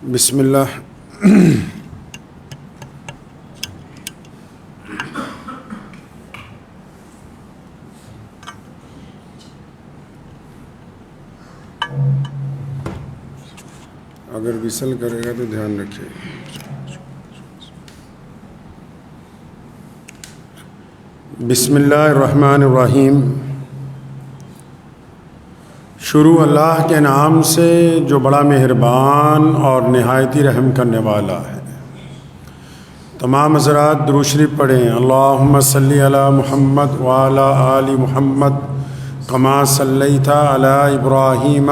بسم اللہ۔ اگر وصل کرے گا تو دھیان رکھیے۔ بسم اللہ الرحمن الرحیم۔ شروع اللہ کے نام سے جو بڑا مہربان اور نہایتی رحم کرنے والا ہے۔ تمام حضرات درود شریف پڑھیں۔ اللہم صلی علی محمد وعلی آل محمد کما صلیت علی ابراہیم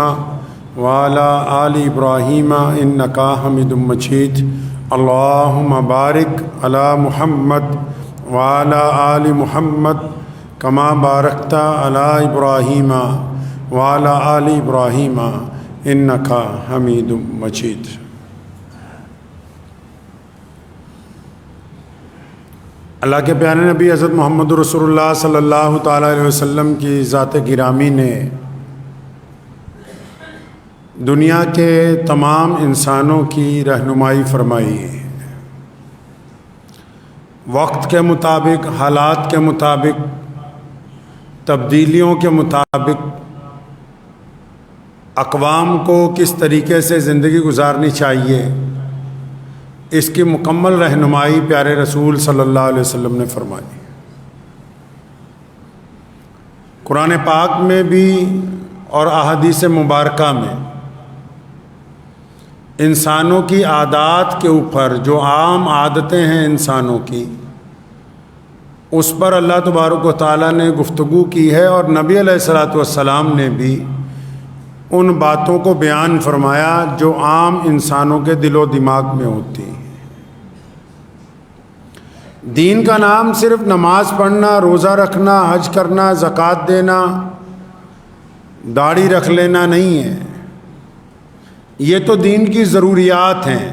وعلی آل ابراہیم انکا حمید مجید۔ اللہم بارک علی محمد وعلی آل محمد کما بارکت علی ابراہیم وعلی آل ابراہیم انکا حمید مجید۔ اللہ کے پیارے نبی حضرت محمد رسول اللہ صلی اللہ تعالیٰ علیہ وسلم کی ذات گرامی نے دنیا کے تمام انسانوں کی رہنمائی فرمائی ہے۔ وقت کے مطابق، حالات کے مطابق، تبدیلیوں کے مطابق اقوام کو کس طریقے سے زندگی گزارنی چاہیے، اس کی مکمل رہنمائی پیارے رسول صلی اللہ علیہ وسلم نے فرمائی۔ قرآن پاک میں بھی اور احادیث مبارکہ میں انسانوں کی عادات کے اوپر جو عام عادتیں ہیں انسانوں کی، اس پر اللہ تبارک و تعالیٰ نے گفتگو کی ہے، اور نبی علیہ الصلوۃ والسلام نے بھی ان باتوں کو بیان فرمایا جو عام انسانوں کے دل و دماغ میں ہوتی ہیں۔ دین کا نام صرف نماز پڑھنا، روزہ رکھنا، حج کرنا، زکوٰۃ دینا، داڑھی رکھ لینا نہیں ہے۔ یہ تو دین کی ضروریات ہیں۔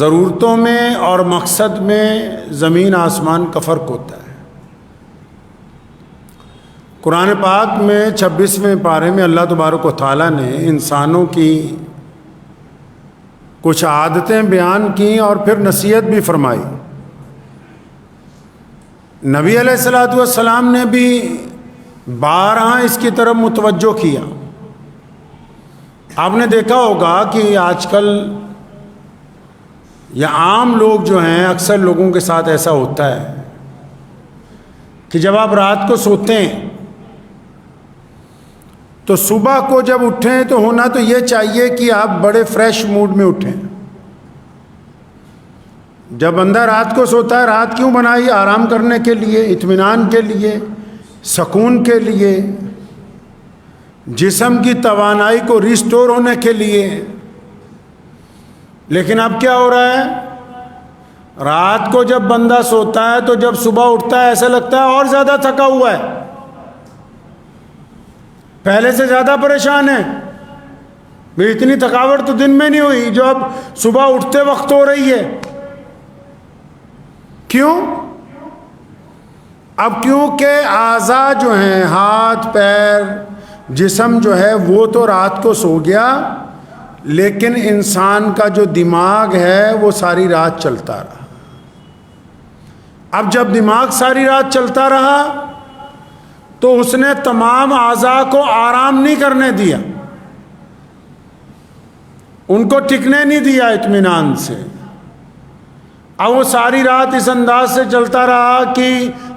ضرورتوں میں اور مقصد میں زمین آسمان کا فرق ہوتا ہے۔ قرآن پاک میں 26ویں پارے میں اللہ تبارک و تعالیٰ نے انسانوں کی کچھ عادتیں بیان کیں اور پھر نصیحت بھی فرمائی۔ نبی علیہ الصلوۃ والسلام نے بھی بارہا اس کی طرف متوجہ کیا۔ آپ نے دیکھا ہوگا کہ آج کل یا عام لوگ جو ہیں، اکثر لوگوں کے ساتھ ایسا ہوتا ہے کہ جب آپ رات کو سوتے ہیں تو صبح کو جب اٹھیں تو ہونا تو یہ چاہیے کہ آپ بڑے فریش موڈ میں اٹھیں۔ جب بندہ رات کو سوتا ہے، رات کیوں بنائی؟ آرام کرنے کے لیے، اطمینان کے لیے، سکون کے لیے، جسم کی توانائی کو ریسٹور ہونے کے لیے۔ لیکن اب کیا ہو رہا ہے؟ رات کو جب بندہ سوتا ہے تو جب صبح اٹھتا ہے ایسا لگتا ہے اور زیادہ تھکا ہوا ہے، پہلے سے زیادہ پریشان ہے۔ میری اتنی تھکاوٹ تو دن میں نہیں ہوئی جو اب صبح اٹھتے وقت ہو رہی ہے۔ کیوں؟ اب کیونکہ اعضاء جو ہیں، ہاتھ پیر جسم جو ہے وہ تو رات کو سو گیا، لیکن انسان کا جو دماغ ہے وہ ساری رات چلتا رہا۔ اب جب دماغ ساری رات چلتا رہا تو اس نے تمام اعضاء کو آرام نہیں کرنے دیا، ان کو ٹکنے نہیں دیا اطمینان سے۔ اب وہ ساری رات اس انداز سے چلتا رہا کہ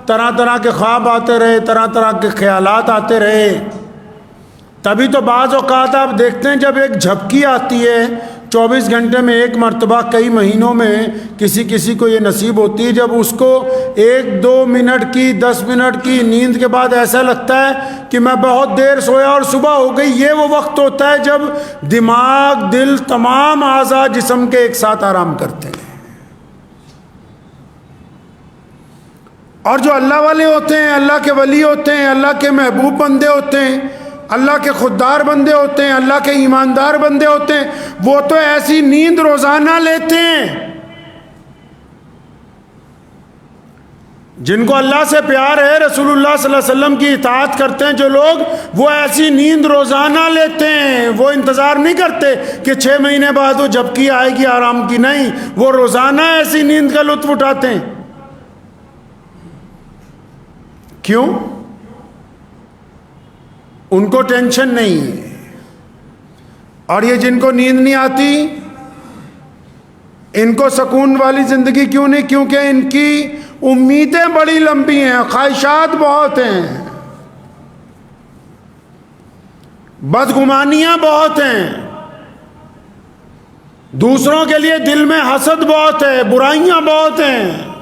طرح طرح کے خواب آتے رہے، طرح طرح کے خیالات آتے رہے۔ تبھی تو بعض اوقات آپ دیکھتے ہیں جب ایک جھپکی آتی ہے 24 گھنٹے میں ایک مرتبہ، کئی مہینوں میں کسی کو یہ نصیب ہوتی ہے، جب اس کو 1-2 منٹ کی 10 منٹ کی نیند کے بعد ایسا لگتا ہے کہ میں بہت دیر سویا اور صبح ہو گئی۔ یہ وہ وقت ہوتا ہے جب دماغ، دل، تمام اعضاء جسم کے ایک ساتھ آرام کرتے ہیں۔ اور جو اللہ والے ہوتے ہیں، اللہ کے ولی ہوتے ہیں، اللہ کے محبوب بندے ہوتے ہیں، اللہ کے خوددار بندے ہوتے ہیں، اللہ کے ایماندار بندے ہوتے ہیں، وہ تو ایسی نیند روزانہ لیتے ہیں جن کو اللہ سے پیار ہے، رسول اللہ صلی اللہ علیہ وسلم کی اطاعت کرتے ہیں جو لوگ، وہ ایسی نیند روزانہ لیتے ہیں. وہ انتظار نہیں کرتے کہ 6 مہینے بعد وہ جھپکی آئے گی آرام کی، نہیں، وہ روزانہ ایسی نیند کا لطف اٹھاتے ہیں. کیوں؟ ان کو ٹینشن نہیں ہے. اور یہ جن کو نیند نہیں آتی، ان کو سکون والی زندگی کیوں نہیں؟ کیونکہ ان کی امیدیں بڑی لمبی ہیں، خواہشات بہت ہیں، بدگمانیاں بہت ہیں، دوسروں کے لیے دل میں حسد بہت ہے، برائیاں بہت ہیں.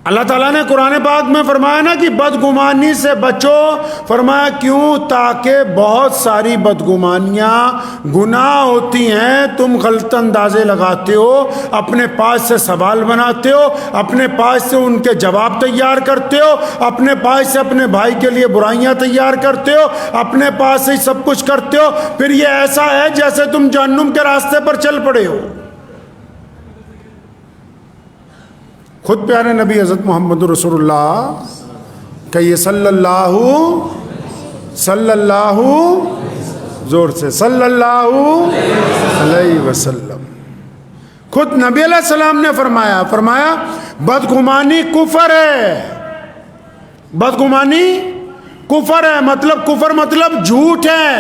اللہ تعالیٰ نے قرآن پاک میں فرمایا نا کہ بدگمانی سے بچو. فرمایا کیوں؟ تاکہ بہت ساری بدگمانیاں گناہ ہوتی ہیں، تم غلط اندازے لگاتے ہو، اپنے پاس سے سوال بناتے ہو، اپنے پاس سے ان کے جواب تیار کرتے ہو، اپنے پاس سے اپنے بھائی کے لیے برائیاں تیار کرتے ہو، اپنے پاس سے سب کچھ کرتے ہو. پھر یہ ایسا ہے جیسے تم جہنم کے راستے پر چل پڑے ہو. خود پیارے نبی حضرت محمد رسول اللہ کہیے صلی اللہ زور سے صلی اللہ علیہ وسلم. خود نبی علیہ السلام نے فرمایا بدگمانی کفر ہے. بدگمانی کفر ہے. کفر مطلب جھوٹ ہے.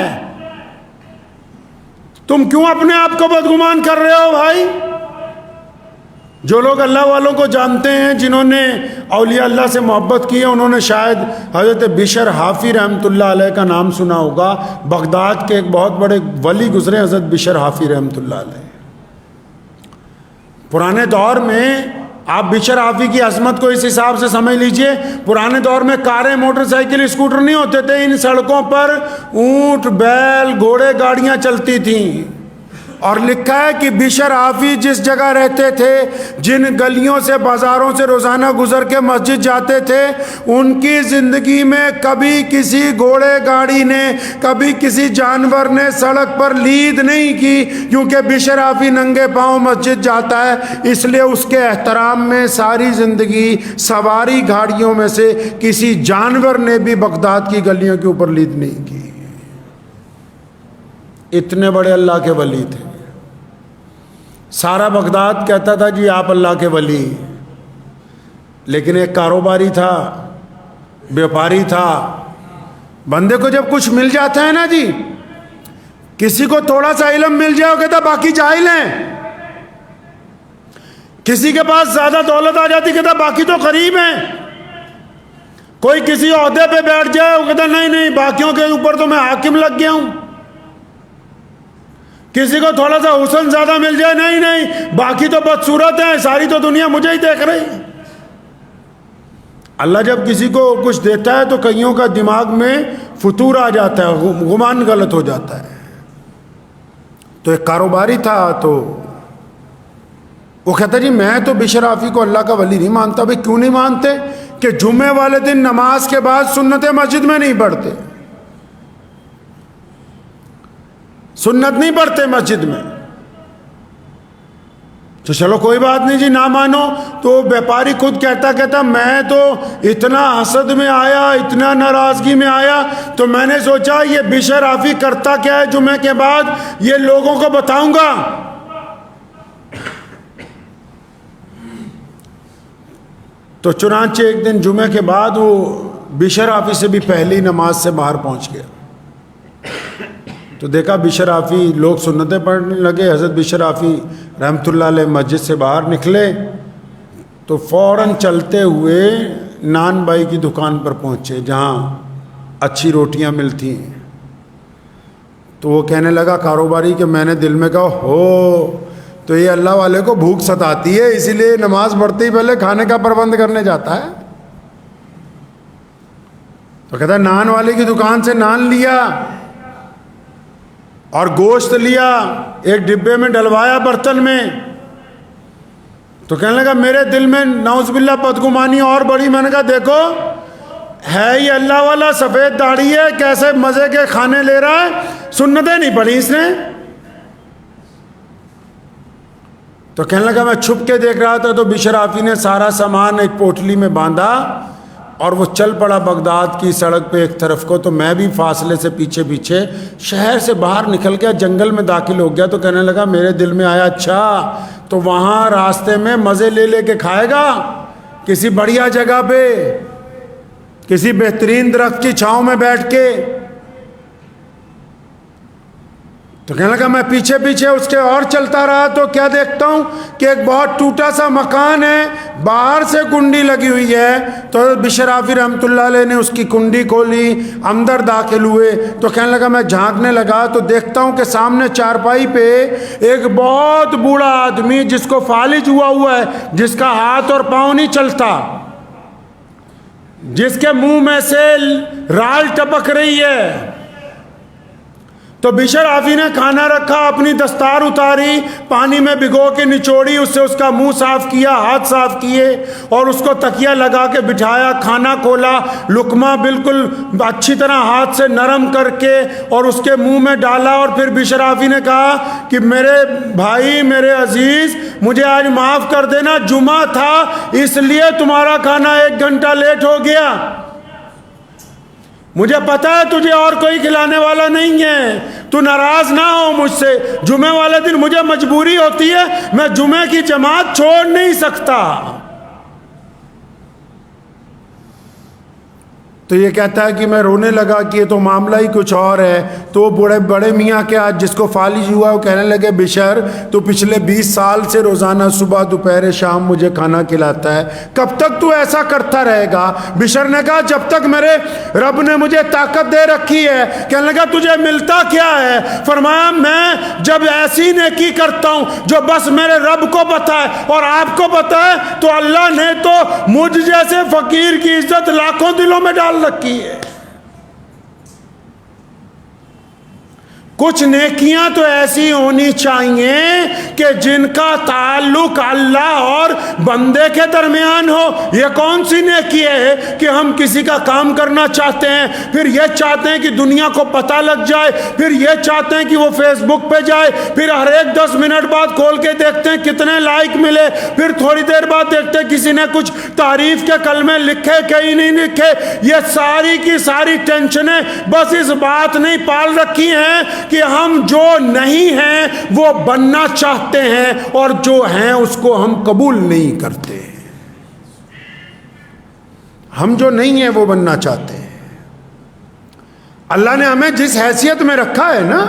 تم کیوں اپنے آپ کو بدگمان کر رہے ہو بھائی؟ جو لوگ اللہ والوں کو جانتے ہیں، جنہوں نے اولیاء اللہ سے محبت کی ہے، انہوں نے شاید حضرت بشر حافی رحمۃ اللہ علیہ کا نام سنا ہوگا. بغداد کے ایک بہت بڑے ولی گزرے حضرت بشر حافی رحمۃ اللہ علیہ. پرانے دور میں آپ بشر حافی کی عظمت کو اس حساب سے سمجھ لیجئے، پرانے دور میں کاریں، موٹر سائیکل، اسکوٹر نہیں ہوتے تھے. ان سڑکوں پر اونٹ، بیل، گھوڑے، گاڑیاں چلتی تھیں. اور لکھا ہے کہ بشر حافی جس جگہ رہتے تھے، جن گلیوں سے، بازاروں سے روزانہ گزر کے مسجد جاتے تھے، ان کی زندگی میں کبھی کسی گھوڑے گاڑی نے، کبھی کسی جانور نے سڑک پر لید نہیں کی. کیونکہ بشر حافی ننگے پاؤں مسجد جاتا ہے، اس لیے اس کے احترام میں ساری زندگی سواری گاڑیوں میں سے کسی جانور نے بھی بغداد کی گلیوں کے اوپر لید نہیں کی. اتنے بڑے اللہ کے ولی تھے. سارا بغداد کہتا تھا جی آپ اللہ کے ولی. لیکن ایک کاروباری تھا، بیوپاری تھا. بندے کو جب کچھ مل جاتا ہے نا جی، کسی کو تھوڑا سا علم مل جائے وہ کہتا باقی جاہل ہیں. کسی کے پاس زیادہ دولت آ جاتی کہتا باقی تو قریب ہیں. کوئی کسی عہدے پہ بیٹھ جائے وہ کہتا نہیں باقیوں کے اوپر تو میں حاکم لگ گیا ہوں. کسی کو تھوڑا سا حسن زیادہ مل جائے، نہیں باقی تو بدصورت ہیں، ساری تو دنیا مجھے ہی دیکھ رہی ہے. اللہ جب کسی کو کچھ دیتا ہے تو کئیوں کا دماغ میں فتور آ جاتا ہے، گمان غلط ہو جاتا ہے. تو ایک کاروباری تھا، تو وہ کہتا جی میں تو بشر حافی کو اللہ کا ولی نہیں مانتا. بھائی کیوں نہیں مانتے؟ کہ جمعے والے دن نماز کے بعد سنت مسجد میں نہیں پڑھتے، سنت نہیں پڑھتے مسجد میں. تو چلو کوئی بات نہیں جی، نہ مانو. تو بیپاری خود کہتا میں تو اتنا حسد میں آیا، اتنا ناراضگی میں آیا، تو میں نے سوچا یہ بشر حافی کرتا کیا ہے جمعے کے بعد، یہ لوگوں کو بتاؤں گا. تو چنانچہ ایک دن جمعے کے بعد وہ بشر حافی سے بھی پہلی نماز سے باہر پہنچ گیا. تو دیکھا بشر حافی، لوگ سنتیں پڑھنے لگے. حضرت بشر حافی رحمۃ اللہ علیہ مسجد سے باہر نکلے تو فوراً چلتے ہوئے نان بائی کی دکان پر پہنچے جہاں اچھی روٹیاں ملتی ہیں. تو وہ کہنے لگا کاروباری کہ میں نے دل میں کہا ہو تو یہ اللہ والے کو بھوک ستاتی ہے، اسی لیے نماز پڑھتے ہی پہلے کھانے کا پربند کرنے جاتا ہے. تو کہتا ہے نان والے کی دکان سے نان لیا اور گوشت لیا، ایک ڈبے میں ڈلوایا برتن میں. تو کہنے لگا میرے دل میں نعوذ باللہ بدگمانی اور بڑی. میں نے کہا دیکھو ہے یہ اللہ والا، سفید داڑھی ہے، کیسے مزے کے کھانے لے رہا ہے، سنتیں نہیں پڑھی اس نے. تو کہنے لگا میں چھپ کے دیکھ رہا تھا تو بشر آفی نے سارا سامان ایک پوٹلی میں باندھا اور وہ چل پڑا بغداد کی سڑک پہ ایک طرف کو. تو میں بھی فاصلے سے پیچھے پیچھے شہر سے باہر نکل گیا, جنگل میں داخل ہو گیا. تو کہنے لگا میرے دل میں آیا اچھا تو وہاں راستے میں مزے لے لے کے کھائے گا کسی بڑھیا جگہ پہ, کسی بہترین درخت کی چھاؤں میں بیٹھ کے. تو کہنے لگا میں پیچھے پیچھے اس کے اور چلتا رہا تو کیا دیکھتا ہوں کہ ایک بہت ٹوٹا سا مکان ہے, باہر سے کنڈی لگی ہوئی ہے. تو بشر آفی رحمۃ اللہ علیہ نے اس کی کنڈی کھولی, اندر داخل ہوئے. تو کہنے لگا میں جھانکنے لگا تو دیکھتا ہوں کہ سامنے چارپائی پہ ایک بہت بوڑھا آدمی جس کو فالج ہوا ہے, جس کا ہاتھ اور پاؤں نہیں چلتا, جس کے منہ میں سے رال ٹپک رہی ہے. تو بشر آفی نے کھانا رکھا, اپنی دستار اتاری, پانی میں بھگو کے نچوڑی, اس سے اس کا منہ صاف کیا, ہاتھ صاف کیے اور اس کو تکیہ لگا کے بٹھایا. کھانا کھولا, لقمہ بالکل اچھی طرح ہاتھ سے نرم کر کے اور اس کے منہ میں ڈالا. اور پھر بشر آفی نے کہا کہ میرے بھائی, میرے عزیز, مجھے آج معاف کر دینا, جمعہ تھا اس لیے تمہارا کھانا 1 گھنٹہ لیٹ ہو گیا. مجھے پتا ہے تجھے اور کوئی کھلانے والا نہیں ہے, تو ناراض نہ ہو مجھ سے. جمعے والے دن مجھے مجبوری ہوتی ہے, میں جمعے کی جماعت چھوڑ نہیں سکتا. تو یہ کہتا ہے کہ میں رونے لگا کہ یہ تو معاملہ ہی کچھ اور ہے. تو بڑے میاں کے آج جس کو فالج ہوا وہ کہنے لگے بشر تو پچھلے 20 سال سے روزانہ صبح دوپہر شام مجھے کھانا کھلاتا ہے, کب تک تو ایسا کرتا رہے گا؟ بشر نے کہا جب تک میرے رب نے مجھے طاقت دے رکھی ہے. کہنے لگا تجھے ملتا کیا ہے؟ فرمایا میں جب ایسی نیکی کرتا ہوں جو بس میرے رب کو پتا ہے اور آپ کو پتا ہے, تو اللہ نے تو مجھ جیسے فقیر کی عزت لاکھوں دلوں میں ڈال رکھی ہے. کچھ نیکیاں تو ایسی ہونی چاہیے کہ جن کا تعلق اللہ اور بندے کے درمیان ہو. یہ کون سی نیکی ہے کہ ہم کسی کا کام کرنا چاہتے ہیں, پھر یہ چاہتے ہیں کہ دنیا کو پتہ لگ جائے, پھر یہ چاہتے ہیں کہ وہ فیس بک پہ جائے, پھر ہر ایک 10 منٹ بعد کھول کے دیکھتے ہیں کتنے لائک ملے, پھر تھوڑی دیر بعد دیکھتے ہیں کسی نے کچھ تعریف کے کلمے لکھے کہیں نہیں لکھے. یہ ساری کی ساری ٹینشنیں بس اس بات نہیں پال رکھی ہیں کہ ہم جو نہیں ہیں وہ بننا چاہتے ہیں اور جو ہیں اس کو ہم قبول نہیں کرتے. ہم جو نہیں ہیں وہ بننا چاہتے ہیں. اللہ نے ہمیں جس حیثیت میں رکھا ہے نا,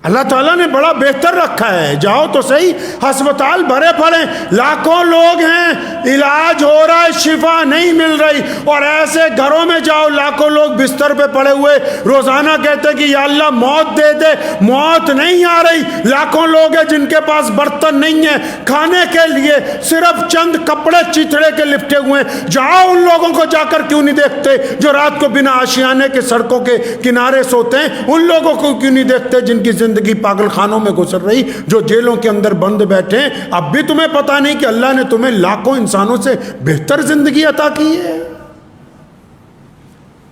اللہ تعالیٰ نے بڑا بہتر رکھا ہے. جاؤ تو صحیح, ہسپتال بھرے پڑے, لاکھوں لوگ ہیں, علاج ہو رہا ہے, شفا نہیں مل رہی, اور ایسے گھروں میں جاؤ لاکھوں لوگ بستر پہ پڑے ہوئے روزانہ کہتے ہیں کہ یا اللہ موت دے دے, موت نہیں آ رہی. لاکھوں لوگ ہیں جن کے پاس برتن نہیں ہیں کھانے کے لیے, صرف چند کپڑے چیتڑے کے لپٹے ہوئے ہیں. جاؤ ان لوگوں کو جا کر کیوں نہیں دیکھتے جو رات کو بنا آشیانے کے سڑکوں کے کنارے سوتے ہیں؟ ان لوگوں کو کیوں نہیں دیکھتے جن کی زندگی پاگل خانوں میں گزر رہی, جو جیلوں کے اندر بند بیٹھے ہیں؟ اب بھی تمہیں پتا نہیں کہ اللہ نے تمہیں لاکھوں انسانوں سے بہتر زندگی عطا کی ہے.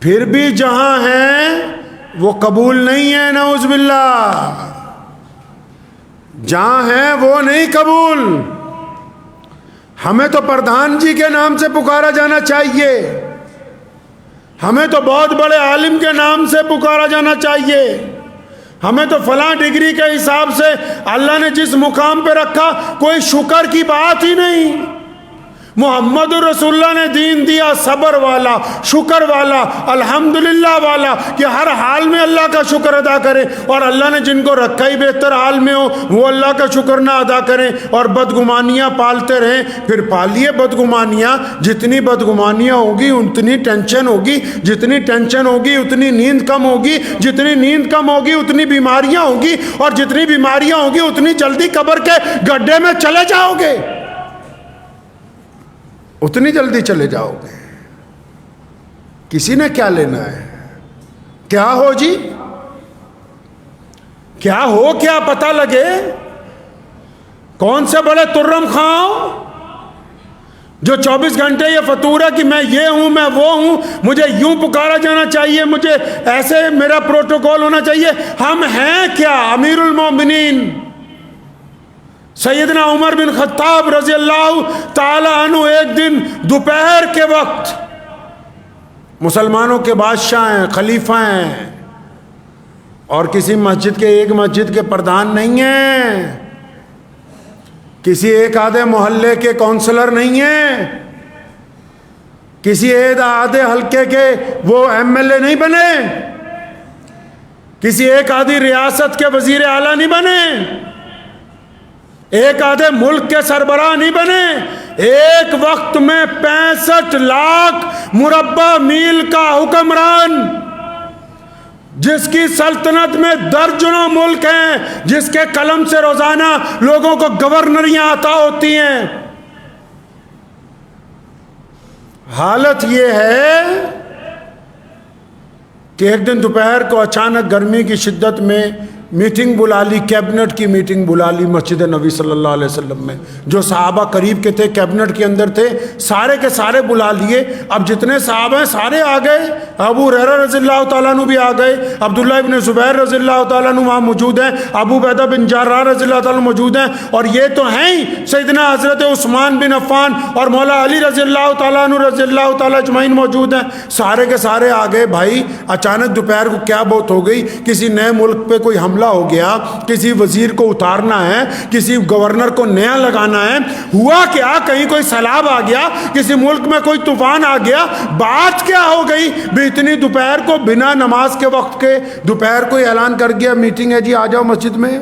پھر بھی جہاں ہیں وہ قبول نہیں ہے, نعوذ باللہ. جہاں ہیں وہ نہیں قبول. ہمیں تو پردھان جی کے نام سے پکارا جانا چاہیے, ہمیں تو بہت بڑے عالم کے نام سے پکارا جانا چاہیے, ہمیں تو فلاں ڈگری کے حساب سے اللہ نے جس مقام پہ رکھا کوئی شکر کی بات ہی نہیں. محمد رسول اللہ نے دین دیا صبر والا, شکر والا, الحمدللہ والا, کہ ہر حال میں اللہ کا شکر ادا کریں. اور اللہ نے جن کو رکھا ہی بہتر حال میں ہو وہ اللہ کا شکر نہ ادا کریں اور بدگمانیاں پالتے رہیں. پھر پالیے بدگمانیاں, جتنی بدگمانیاں ہوگی اتنی ٹینشن ہوگی, جتنی ٹینشن ہوگی اتنی نیند کم ہوگی, جتنی نیند کم ہوگی اتنی بیماریاں ہوگی, اور جتنی بیماریاں ہوگی اتنی جلدی قبر کے گڈھے میں چلے جاؤ گے, اتنی جلدی چلے جاؤ گے. کسی نے کیا لینا ہے؟ کیا ہو جی, کیا ہو, کیا پتہ لگے, کون سے بڑے ترم خاں جو 24 گھنٹے یہ فطور ہے کہ میں یہ ہوں, میں وہ ہوں, مجھے یوں پکارا جانا چاہیے, مجھے ایسے میرا پروٹوکول ہونا چاہیے. ہم ہیں کیا؟ امیر المومنین سیدنا عمر بن خطاب رضی اللہ تعالی عنہ ایک دن دوپہر کے وقت، مسلمانوں کے بادشاہ ہیں، خلیفہ ہیں، اور کسی مسجد کے، ایک مسجد کے پردھان نہیں ہیں، کسی ایک آدھے محلے کے کونسلر نہیں ہیں، کسی ایک آدھے حلقے کے وہ ایم ایل اے نہیں بنے، کسی ایک آدھی ریاست کے وزیر اعلیٰ نہیں بنے، ایک آدھے ملک کے سربراہ نہیں بنے، ایک وقت میں 65 لاکھ مربع میل کا حکمران، جس کی سلطنت میں درجنوں ملک ہیں، جس کے قلم سے روزانہ لوگوں کو گورنریاں عطا ہوتی ہیں۔ حالت یہ ہے کہ ایک دن دوپہر کو اچانک گرمی کی شدت میں میٹنگ بلا لی، کیبنٹ کی میٹنگ بلا لی مسجد نبی صلی اللہ علیہ وسلم میں۔ جو صحابہ قریب کے تھے، کیبنٹ کے اندر تھے، سارے کے سارے بلا لیے۔ اب جتنے صحابہ ہیں سارے آ گئے، ابو ہریرہ رضی اللہ تعالیٰ عنہ بھی آ گئے، عبداللہ ابن زبیر رضی اللہ تعالیٰ عنہ وہاں موجود ہیں، ابو عبیدہ بن جراح رضی اللہ تعالیٰ عنہ موجود ہیں، اور یہ تو ہیں ہی سیدنا حضرت عثمان بن عفان اور مولا علی رضی اللہ تعالیٰ عنہ رضی اللہ تعالیٰ اجمعین موجود ہیں۔ سارے کے سارے آ گئے۔ بھائی اچانک دوپہر کو کیا بات ہو گئی؟ کسی نئے ملک پہ کوئی حملہ ہو گیا، کسی وزیر کو اتارنا ہے، کسی گورنر کو نیا لگانا ہے، ہوا کیا؟ کہیں کوئی سیلاب آ گیا، کسی ملک میں کوئی طوفان آ گیا، بات کیا ہو گئی بھی اتنی دوپہر کو بنا نماز کے وقت کے دوپہر کو اعلان کر گیا میٹنگ ہے جی آ جاؤ مسجد میں۔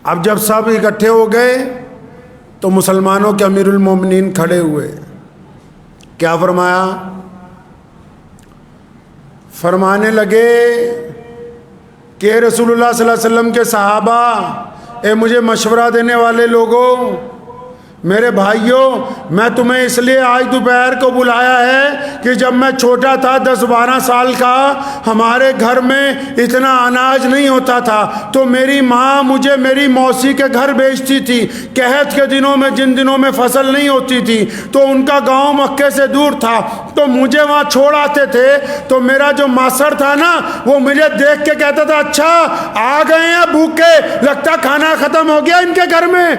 اب جب سب اکٹھے ہو گئے تو مسلمانوں کے امیر المومنین کھڑے ہوئے، کیا فرمایا؟ فرمانے لگے کہ رسول اللہ صلی اللہ علیہ وسلم کے صحابہ، اے مجھے مشورہ دینے والے لوگوں، میرے بھائیوں، میں تمہیں اس لیے آج دوپہر کو بلایا ہے کہ جب میں چھوٹا تھا 10-12 سال کا، ہمارے گھر میں اتنا اناج نہیں ہوتا تھا، تو میری ماں مجھے میری موسی کے گھر بھیجتی تھی۔ قحط کے دنوں میں، جن دنوں میں فصل نہیں ہوتی تھی، تو ان کا گاؤں مکے سے دور تھا، تو مجھے وہاں چھوڑ آتے تھے۔ تو میرا جو ماسڑ تھا نا، وہ مجھے دیکھ کے کہتا تھا اچھا آ گئے ہیں بھوکے، لگتا کھانا ختم ہو گیا ان کے گھر میں۔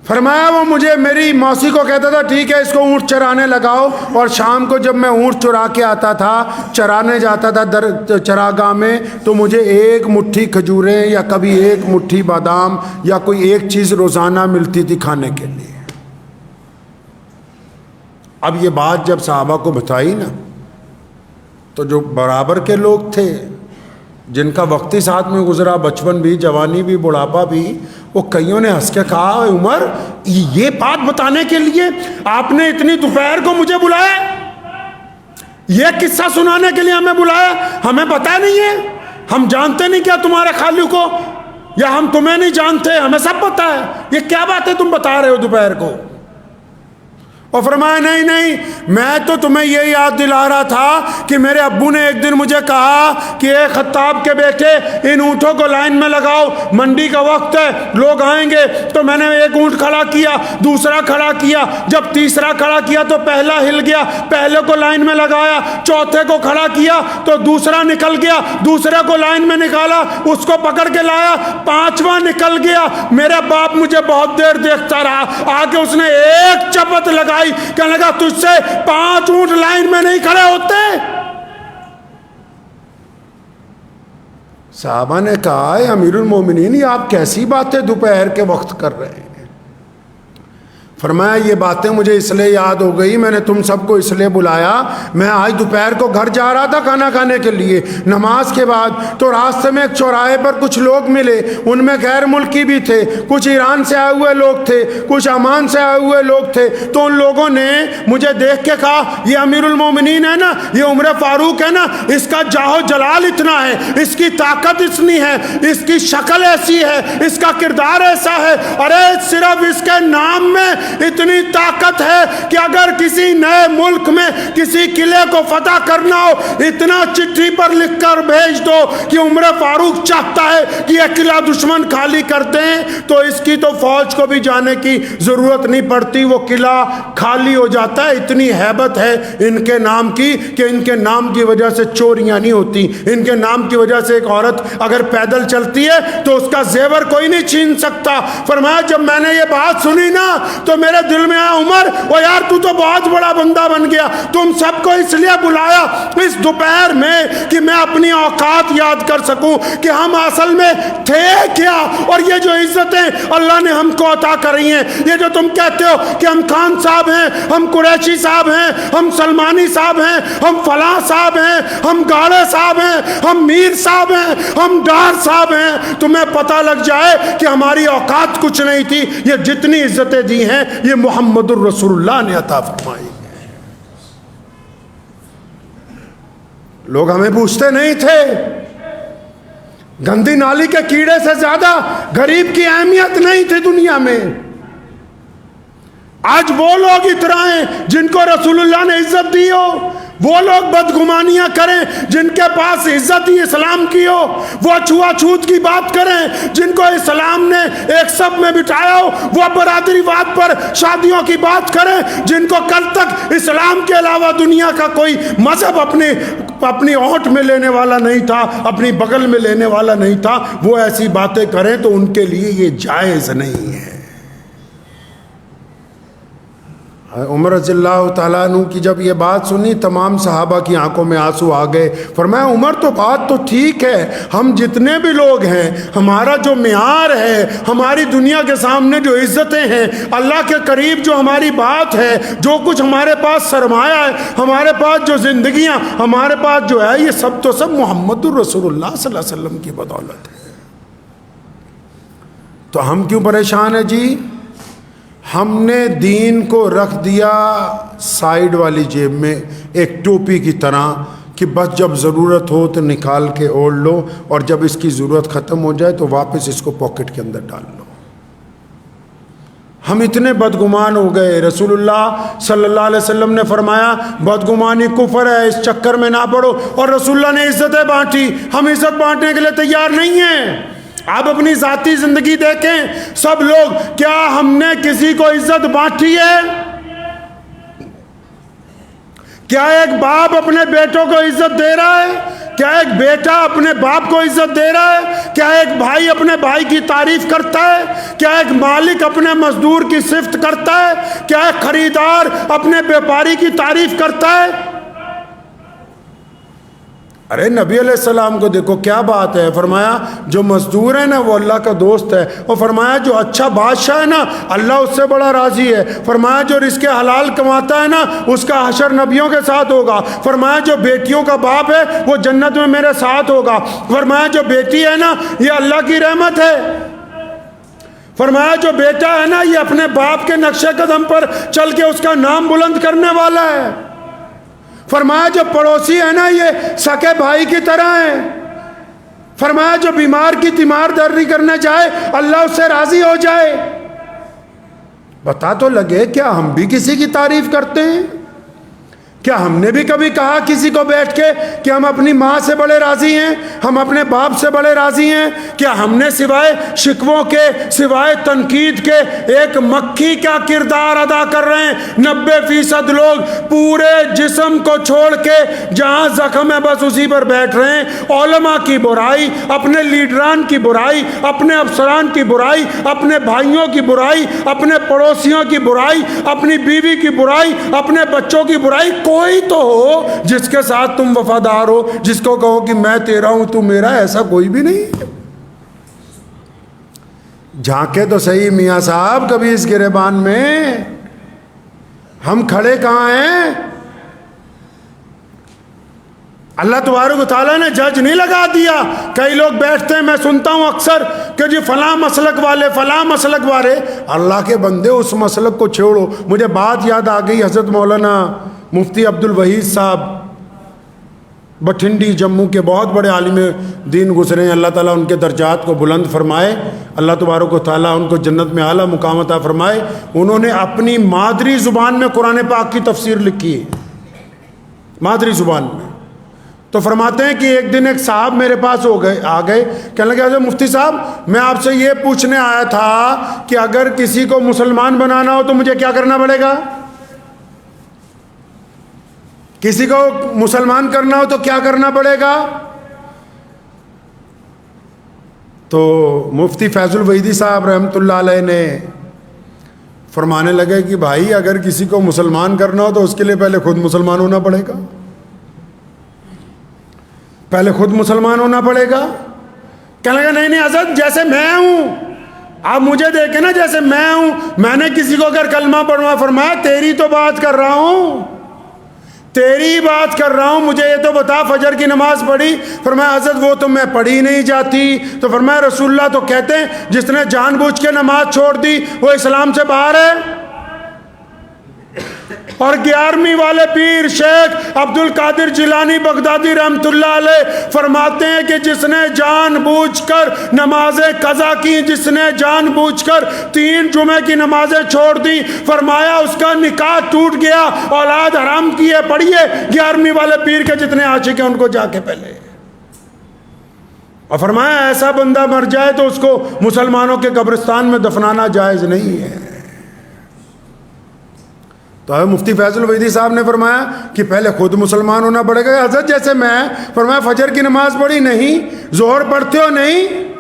فرمایا وہ مجھے میری موسی کو کہتا تھا ٹھیک ہے اس کو اونٹ چرانے لگاؤ، اور شام کو جب میں اونٹ چرا کے آتا تھا، چرانے جاتا تھا چراگاہ میں، تو مجھے ایک مٹھی کھجوریں یا کبھی ایک مٹھی بادام یا کوئی ایک چیز روزانہ ملتی تھی کھانے کے لیے۔ اب یہ بات جب صحابہ کو بتائی نا، تو جو برابر کے لوگ تھے، جن کا وقتی ساتھ میں گزرا، بچپن بھی، جوانی بھی، بڑھاپا بھی، وہ کئیوں نے ہنس کے کہا عمر یہ بات بتانے کے لیے آپ نے اتنی دوپہر کو مجھے بلایا، یہ قصہ سنانے کے لیے ہمیں بلایا؟ ہمیں پتہ نہیں ہے، ہم جانتے نہیں کیا تمہارے خالق کو، یا ہم تمہیں نہیں جانتے، ہمیں سب پتہ ہے، یہ کیا بات ہے تم بتا رہے ہو دوپہر کو؟ اور فرمایا نہیں نہیں، میں تو تمہیں یہ یاد دلا رہا تھا کہ میرے ابو نے ایک دن مجھے کہا کہ اے خطاب کے بیٹے ان اونٹوں کو لائن میں لگاؤ، منڈی کا وقت ہے، لوگ آئیں گے۔ تو میں نے ایک اونٹ کھڑا کیا، دوسرا کھڑا کیا، جب تیسرا کھڑا کیا تو پہلا ہل گیا، پہلے کو لائن میں لگایا، چوتھے کو کھڑا کیا تو دوسرا نکل گیا، دوسرے کو لائن میں نکالا، اس کو پکڑ کے لایا، پانچواں نکل گیا۔ میرا باپ مجھے بہت دیر دیکھتا رہا، آگے اس نے ایک چپت لگائی، کہنے لگا تجھ سے 5 اونٹ لائن میں نہیں کھڑے ہوتے۔ صحابہ نے کہا اے امیر المومنین یہ آپ کیسی باتیں دوپہر کے وقت کر رہے ہیں؟ فرمایا یہ باتیں مجھے اس لیے یاد ہو گئی، میں نے تم سب کو اس لیے بلایا، میں آج دوپہر کو گھر جا رہا تھا کھانا کھانے کے لیے نماز کے بعد، تو راستے میں ایک چوراہے پر کچھ لوگ ملے، ان میں غیر ملکی بھی تھے، کچھ ایران سے آئے ہوئے لوگ تھے، کچھ عمان سے آئے ہوئے لوگ تھے۔ تو ان لوگوں نے مجھے دیکھ کے کہا یہ امیر المومنین ہے نا، یہ عمر فاروق ہے نا، اس کا جاہ و جلال اتنا ہے، اس کی طاقت اتنی ہے، اس کی شکل ایسی ہے، اس کا کردار ایسا ہے، ارے صرف اس کے نام میں اتنی طاقت ہے کہ اگر کسی نئے ملک میں کسی قلعے کو فتح کرنا ہو، اتنا چٹھی پر لکھ کر بھیج دو کہ عمر فاروق چاہتا ہے کہ یہ قلعہ دشمن خالی کر دیں، تو اس کی تو فوج کو بھی جانے کی ضرورت نہیں پڑتی، وہ قلعہ خالی ہو جاتا ہے۔ اتنی ہیبت ہے ان کے نام کی کہ ان کے نام کی وجہ سے چوریاں نہیں ہوتی، ان کے نام کی وجہ سے ایک عورت اگر پیدل چلتی ہے تو اس کا زیور کوئی نہیں چھین سکتا۔ فرمایا جب میں نے یہ بات سنی نا تو میرے دل میں آیا، عمر وہ یار تو بہت بڑا بندہ بن گیا، تم سب کو اس لیے بلایا اس دوپہر میں کہ میں اپنی اوقات یاد کر سکوں کہ ہم اصل میں تھے کیا، اور یہ جو عزتیں اللہ نے ہم کو عطا کری ہیں، یہ جو تم کہتے ہو کہ ہم خان صاحب ہیں، ہم قریشی صاحب ہیں، ہم سلمانی صاحب ہیں، ہم فلاں صاحب ہیں، ہم گاڑے صاحب ہیں، ہم میر صاحب ہیں، ہم ڈار صاحب ہیں، تمہیں پتہ لگ جائے کہ ہماری اوقات کچھ نہیں تھی، یہ جتنی عزتیں دی ہیں یہ محمد الرسول اللہ نے عطا فرمائی۔ لوگ ہمیں پوچھتے نہیں تھے، گندی نالی کے کیڑے سے زیادہ غریب کی اہمیت نہیں تھی دنیا میں۔ آج وہ لوگ اترائیں جن کو رسول اللہ نے عزت دی ہو، وہ لوگ بدگمانیاں کریں جن کے پاس عزت ہی اسلام کی ہو، وہ چھوا چھوت کی بات کریں جن کو اسلام نے ایک سب میں بٹھایا ہو، وہ برادری واد پر شادیوں کی بات کریں جن کو کل تک اسلام کے علاوہ دنیا کا کوئی مذہب اپنی اونٹ میں لینے والا نہیں تھا، اپنی بغل میں لینے والا نہیں تھا، وہ ایسی باتیں کریں تو ان کے لیے یہ جائز نہیں ہے۔ عمر رضی اللہ تعالیٰ عنہ کی جب یہ بات سنی تمام صحابہ کی آنکھوں میں آنسو آ گئے۔ فرمایا عمر تو بات تو ٹھیک ہے، ہم جتنے بھی لوگ ہیں ہمارا جو معیار ہے، ہماری دنیا کے سامنے جو عزتیں ہیں، اللہ کے قریب جو ہماری بات ہے، جو کچھ ہمارے پاس سرمایہ ہے، ہمارے پاس جو زندگیاں، ہمارے پاس جو ہے، یہ سب تو سب محمد الرسول اللہ صلی اللہ علیہ وسلم کی بدولت ہے۔ تو ہم کیوں پریشان ہیں جی؟ ہم نے دین کو رکھ دیا سائیڈ والی جیب میں ایک ٹوپی کی طرح کہ بس جب ضرورت ہو تو نکال کے اوڑھ لو، اور جب اس کی ضرورت ختم ہو جائے تو واپس اس کو پاکٹ کے اندر ڈال لو۔ ہم اتنے بدگمان ہو گئے۔ رسول اللہ صلی اللہ علیہ وسلم نے فرمایا بدگمانی کفر ہے، اس چکر میں نہ پڑو، اور رسول اللہ نے عزتیں بانٹی، ہم عزت بانٹنے کے لیے تیار نہیں ہیں۔ آپ اپنی ذاتی زندگی دیکھیں، سب لوگ، کیا ہم نے کسی کو عزت بانٹی ہے؟ کیا ایک باپ اپنے بیٹوں کو عزت دے رہا ہے؟ کیا ایک بیٹا اپنے باپ کو عزت دے رہا ہے؟ کیا ایک بھائی اپنے بھائی کی تعریف کرتا ہے؟ کیا ایک مالک اپنے مزدور کی صفت کرتا ہے؟ کیا ایک خریدار اپنے بیپاری کی تعریف کرتا ہے؟ ارے نبی علیہ السلام کو دیکھو کیا بات ہے، فرمایا جو مزدور ہے نا وہ اللہ کا دوست ہے، اور فرمایا جو اچھا بادشاہ ہے نا اللہ اس سے بڑا راضی ہے، فرمایا جو رزق حلال کماتا ہے نا اس کا حشر نبیوں کے ساتھ ہوگا، فرمایا جو بیٹیوں کا باپ ہے وہ جنت میں میرے ساتھ ہوگا، فرمایا جو بیٹی ہے نا یہ اللہ کی رحمت ہے، فرمایا جو بیٹا ہے نا یہ اپنے باپ کے نقش قدم پر چل کے اس کا نام بلند کرنے والا ہے، فرمایا جو پڑوسی ہے نا یہ سکے بھائی کی طرح ہے، فرمایا جو بیمار کی تیمار دردی کرنے جائے اللہ اس سے راضی ہو جائے۔ بتا تو لگے کیا ہم بھی کسی کی تعریف کرتے ہیں؟ کیا ہم نے بھی کبھی کہا کسی کو بیٹھ کے کہ ہم اپنی ماں سے بڑے راضی ہیں، ہم اپنے باپ سے بڑے راضی ہیں؟ کیا ہم نے سوائے شکووں کے، سوائے تنقید کے ایک مکھی کا کردار ادا کر رہے ہیں؟ 90% لوگ پورے جسم کو چھوڑ کے جہاں زخم ہے بس اسی پر بیٹھ رہے ہیں، علماء کی برائی، اپنے لیڈران کی برائی، اپنے افسران کی برائی، اپنے بھائیوں کی برائی، اپنے پڑوسیوں کی برائی، اپنی بیوی کی برائی، اپنے بچوں کی برائی۔ کوئی تو ہو جس کے ساتھ تم وفادار ہو، جس کو کہو کہ میں تیرا ہوں تو میرا، ایسا کوئی بھی نہیں۔ جھانکے تو صحیح میاں صاحب کبھی اس گریبان میں، ہم کھڑے کہاں ہیں؟ اللہ تبارک و تعالیٰ نے جج نہیں لگا دیا۔ کئی لوگ بیٹھتے ہیں، میں سنتا ہوں اکثر کہ جی فلاں مسلک والے، فلاں مسلک والے۔ اللہ کے بندے اس مسلک کو چھوڑو۔ مجھے بات یاد آ گئی، حضرت مولانا مفتی عبد الوحید صاحب بٹھنڈی جموں کے بہت بڑے عالم دین گزرے ہیں، اللہ تعالیٰ ان کے درجات کو بلند فرمائے، اللہ تبارک و تعالیٰ ان کو جنت میں اعلیٰ مقام عطا فرمائے۔ انہوں نے اپنی مادری زبان میں قرآن پاک کی تفسیر لکھی ہے، مادری زبان میں۔ تو فرماتے ہیں کہ ایک دن ایک صاحب میرے پاس آ گئے، کہنے لگے حضرت مفتی صاحب میں آپ سے یہ پوچھنے آیا تھا کہ اگر کسی کو مسلمان بنانا ہو تو مجھے کیا کرنا پڑے گا؟ کسی کو مسلمان کرنا ہو تو کیا کرنا پڑے گا؟ تو مفتی فیض الوحیدی صاحب رحمۃ اللہ علیہ نے فرمانے لگے کہ بھائی اگر کسی کو مسلمان کرنا ہو تو اس کے لیے پہلے خود مسلمان ہونا پڑے گا، پہلے خود مسلمان ہونا پڑے گا۔ کہنے لگا نہیں حضرت، جیسے میں ہوں، آپ مجھے دیکھیں نا، جیسے میں ہوں، میں نے کسی کو اگر کلمہ پڑھوا، فرمایا تیری تو بات کر رہا ہوں، تیری بات کر رہا ہوں، مجھے یہ تو بتا فجر کی نماز پڑھی؟ فرمایا حضرت وہ تو میں پڑھی نہیں جاتی۔ تو فرمایا رسول اللہ تو کہتے ہیں جس نے جان بوجھ کے نماز چھوڑ دی وہ اسلام سے باہر ہے۔ اور 11ویں والے پیر شیخ عبد القادر جیلانی بغدادی رحمۃ اللہ علیہ فرماتے ہیں کہ جس نے جان بوجھ کر نمازیں قضا کی، جس نے جان بوجھ کر 3 جمعے کی نمازیں چھوڑ دی، فرمایا اس کا نکاح ٹوٹ گیا، اولاد حرام کی ہے۔ پڑھیے 11ویں والے پیر کے جتنے عاشق ہیں ان کو جا کے پہلے، اور فرمایا ایسا بندہ مر جائے تو اس کو مسلمانوں کے قبرستان میں دفنانا جائز نہیں ہے۔ تو مفتی فیض الوحیدی صاحب نے فرمایا کہ پہلے خود مسلمان ہونا پڑے گا۔ حضرت جیسے میں، فرمایا فجر کی نماز پڑھی نہیں، ظہر پڑھتے ہو نہیں،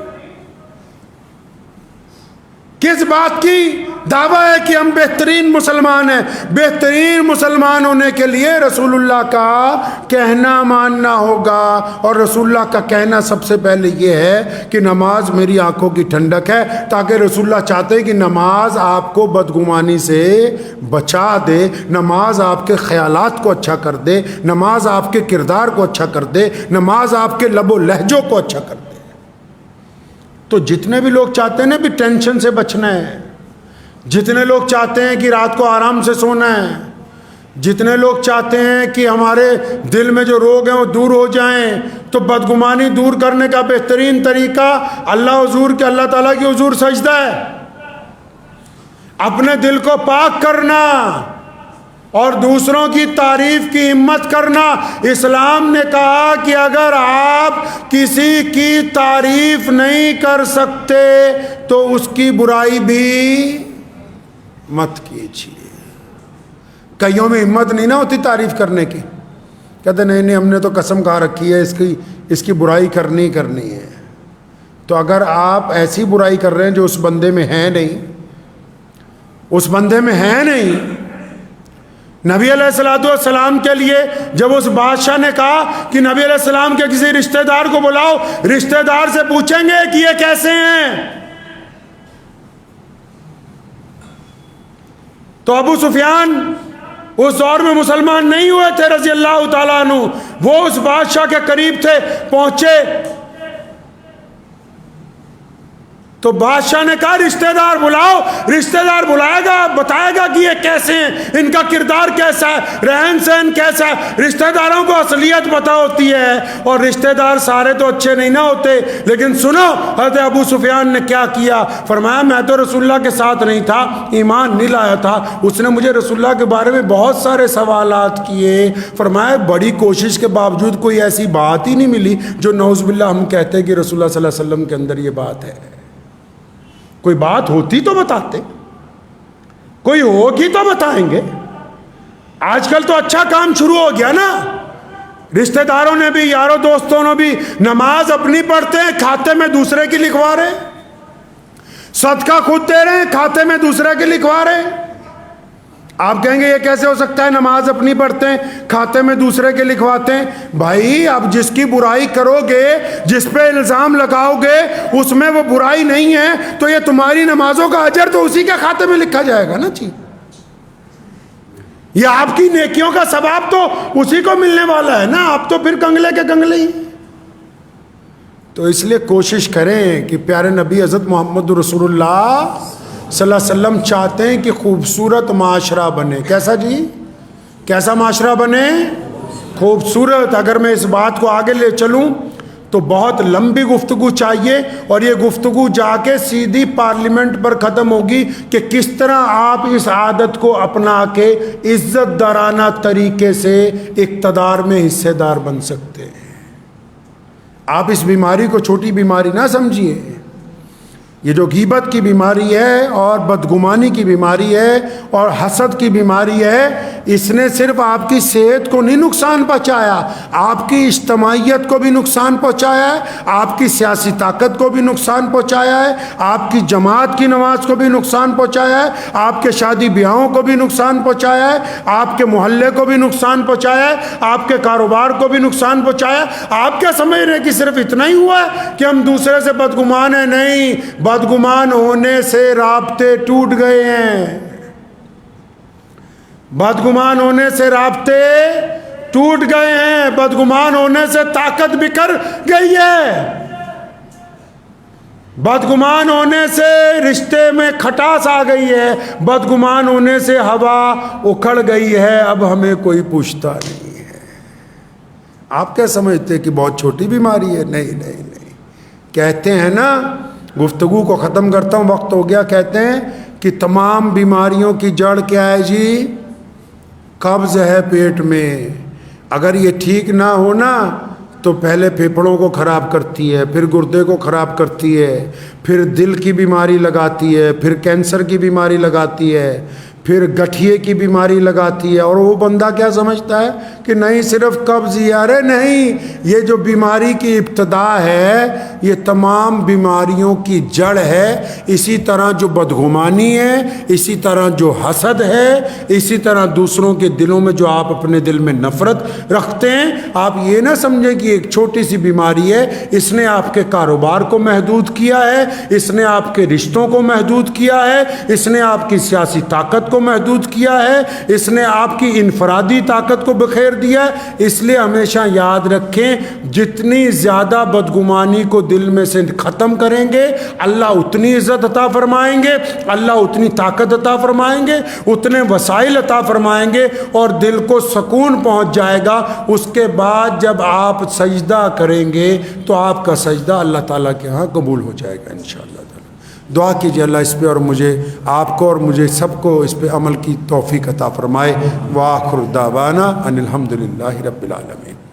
کس بات کی دعویٰ ہے کہ ہم بہترین مسلمان ہیں؟ بہترین مسلمان ہونے کے لیے رسول اللہ کا کہنا ماننا ہوگا، اور رسول اللہ کا کہنا سب سے پہلے یہ ہے کہ نماز میری آنکھوں کی ٹھنڈک ہے، تاکہ رسول اللہ چاہتے ہیں کہ نماز آپ کو بدگمانی سے بچا دے، نماز آپ کے خیالات کو اچھا کر دے، نماز آپ کے کردار کو اچھا کر دے، نماز آپ کے لب و لہجوں کو اچھا کر دے۔ تو جتنے بھی لوگ چاہتے ہیں نا بھی ٹینشن سے بچنا ہے، جتنے لوگ چاہتے ہیں کہ رات کو آرام سے سونا ہے، جتنے لوگ چاہتے ہیں کہ ہمارے دل میں جو روگ ہیں وہ دور ہو جائیں، تو بدگمانی دور کرنے کا بہترین طریقہ اللہ تعالیٰ کی حضور سجدہ ہے، اپنے دل کو پاک کرنا اور دوسروں کی تعریف کی ہمت کرنا۔ اسلام نے کہا کہ اگر آپ کسی کی تعریف نہیں کر سکتے تو اس کی برائی بھی مت کیجیے۔ کئیوں میں ہمت نہیں نہ ہوتی تعریف کرنے کی، کہتے نہیں ہم نے تو قسم کھا رکھی ہے اس کی برائی کرنی ہے۔ تو اگر آپ ایسی برائی کر رہے ہیں جو اس بندے میں ہے نہیں، اس بندے میں ہے نہیں۔ نبی علیہ الصلوۃ والسلام کے لیے جب اس بادشاہ نے کہا کہ نبی علیہ السلام کے کسی رشتہ دار کو بلاؤ، رشتہ دار سے پوچھیں گے کہ یہ کیسے ہیں، تو ابو سفیان اس دور میں مسلمان نہیں ہوئے تھے رضی اللہ تعالیٰ عنہ، وہ اس بادشاہ کے قریب تھے، پہنچے تو بادشاہ نے کہا رشتہ دار بلاؤ، رشتہ دار بلائے گا، بتائے گا کہ یہ کیسے ہیں، ان کا کردار کیسا ہے، رہن سہن کیسا ہے۔ رشتہ داروں کو اصلیت پتہ ہوتی ہے، اور رشتہ دار سارے تو اچھے نہیں نہ ہوتے۔ لیکن سنو حضرت ابو سفیان نے کیا کیا، فرمایا میں تو رسول اللہ کے ساتھ نہیں تھا، ایمان نہیں لایا تھا، اس نے مجھے رسول اللہ کے بارے میں بہت سارے سوالات کیے، فرمایا بڑی کوشش کے باوجود کوئی ایسی بات ہی نہیں ملی جو نعوذ باللہ ہم کہتے ہیں کہ رسول اللہ صلی اللہ علیہ وسلم کے اندر یہ بات ہے۔ کوئی بات ہوتی تو بتاتے، کوئی ہوگی تو بتائیں گے۔ آج کل تو اچھا کام شروع ہو گیا نا، رشتہ داروں نے بھی، یاروں دوستوں نے بھی نماز اپنی پڑھتے ہیں، کھاتے میں دوسرے کی لکھوا رہے، صدقہ خود دے رہے ہیں، کھاتے میں دوسرے کی لکھوا رہے۔ آپ کہیں گے یہ کیسے ہو سکتا ہے، نماز اپنی پڑھتے ہیں، کھاتے میں دوسرے کے لکھواتے ہیں۔ بھائی اب جس کی برائی کرو گے، جس پہ الزام لگاؤ گے، اس میں وہ برائی نہیں ہے تو یہ تمہاری نمازوں کا اجر تو اسی کے کھاتے میں لکھا جائے گا نا جی، یہ آپ کی نیکیوں کا ثواب تو اسی کو ملنے والا ہے نا، آپ تو پھر کنگلے کے کنگلے ہی۔ تو اس لیے کوشش کریں کہ پیارے نبی حضرت محمد رسول اللہ صلی اللہ علیہ وسلم چاہتے ہیں کہ خوبصورت معاشرہ بنے۔ کیسا جی؟ کیسا معاشرہ بنے؟ خوبصورت، اگر میں اس بات کو آگے لے چلوں تو بہت لمبی گفتگو چاہیے، اور یہ گفتگو جا کے سیدھی پارلیمنٹ پر ختم ہوگی کہ کس طرح آپ اس عادت کو اپنا کے عزت دارانہ طریقے سے اقتدار میں حصے دار بن سکتے ہیں۔ آپ اس بیماری کو چھوٹی بیماری نہ سمجھیے۔ یہ جو غیبت کی بیماری ہے اور بدگمانی کی بیماری ہے اور حسد کی بیماری ہے، اس نے صرف آپ کی صحت کو نہیں نقصان پہنچایا، آپ کی اجتماعیت کو بھی نقصان پہنچایا ہے، آپ کی سیاسی طاقت کو بھی نقصان پہنچایا ہے، آپ کی جماعت کی نماز کو بھی نقصان پہنچایا ہے، آپ کے شادی بیاہوں کو بھی نقصان پہنچایا ہے، آپ کے محلے کو بھی نقصان پہنچایا ہے، آپ کے کاروبار کو بھی نقصان پہنچایا ہے۔ آپ کیا سمجھ رہے ہیں کہ صرف اتنا ہی ہوا ہے کہ ہم دوسرے سے بدگمان ہیں؟ نہیں، بدگمان ہونے سے رابطے ٹوٹ گئے ہیں، بدگمان ہونے سے رابطے ٹوٹ گئے ہیں، بدگمان ہونے سے طاقت بکھر گئی ہے، بدگمان ہونے سے رشتے میں کھٹاس آ گئی ہے، بدگمان ہونے سے ہوا اکھڑ گئی ہے، اب ہمیں کوئی پوچھتا نہیں ہے۔ آپ کیا سمجھتے کہ بہت چھوٹی بیماری ہے؟ نہیں نہیں نہیں، کہتے ہیں نا، گفتگو کو ختم کرتا ہوں، وقت ہو گیا، کہتے ہیں کہ تمام بیماریوں کی جڑ کیا ہے جی؟ قبض ہے پیٹ میں۔ اگر یہ ٹھیک نہ ہونا تو پہلے پھیپھڑوں کو خراب کرتی ہے، پھر گردے کو خراب کرتی ہے، پھر دل کی بیماری لگاتی ہے، پھر کینسر کی بیماری لگاتی ہے، پھر گٹھیے کی بیماری لگاتی ہے۔ اور وہ بندہ کیا سمجھتا ہے کہ نہیں صرف قبض ہی، ارے نہیں، یہ جو بیماری کی ابتدا ہے یہ تمام بیماریوں کی جڑ ہے۔ اسی طرح جو بدگمانی ہے، اسی طرح جو حسد ہے، اسی طرح دوسروں کے دلوں میں جو آپ اپنے دل میں نفرت رکھتے ہیں، آپ یہ نہ سمجھیں کہ ایک چھوٹی سی بیماری ہے، اس نے آپ کے کاروبار کو محدود کیا ہے، اس نے آپ کے رشتوں کو محدود کیا ہے، اس نے آپ کی سیاسی طاقت کو محدود کیا ہے، اس نے آپ کی انفرادی طاقت کو بخیر دیا ہے۔ اس لیے ہمیشہ یاد رکھیں، جتنی زیادہ بدگمانی کو دل میں سے ختم کریں گے، اللہ اتنی عزت عطا فرمائیں گے، اللہ اتنی طاقت عطا فرمائیں گے، اتنے وسائل عطا فرمائیں گے، اور دل کو سکون پہنچ جائے گا۔ اس کے بعد جب آپ سجدہ کریں گے تو آپ کا سجدہ اللہ تعالیٰ کے ہاں قبول ہو جائے گا انشاءاللہ تعالیٰ۔ دعا کیجیے اللہ اس پہ، اور مجھے، آپ کو اور مجھے سب کو اس پہ عمل کی توفیق عطا فرمائے۔ وآخر دعوانا ان الحمد للہ رب العالمین۔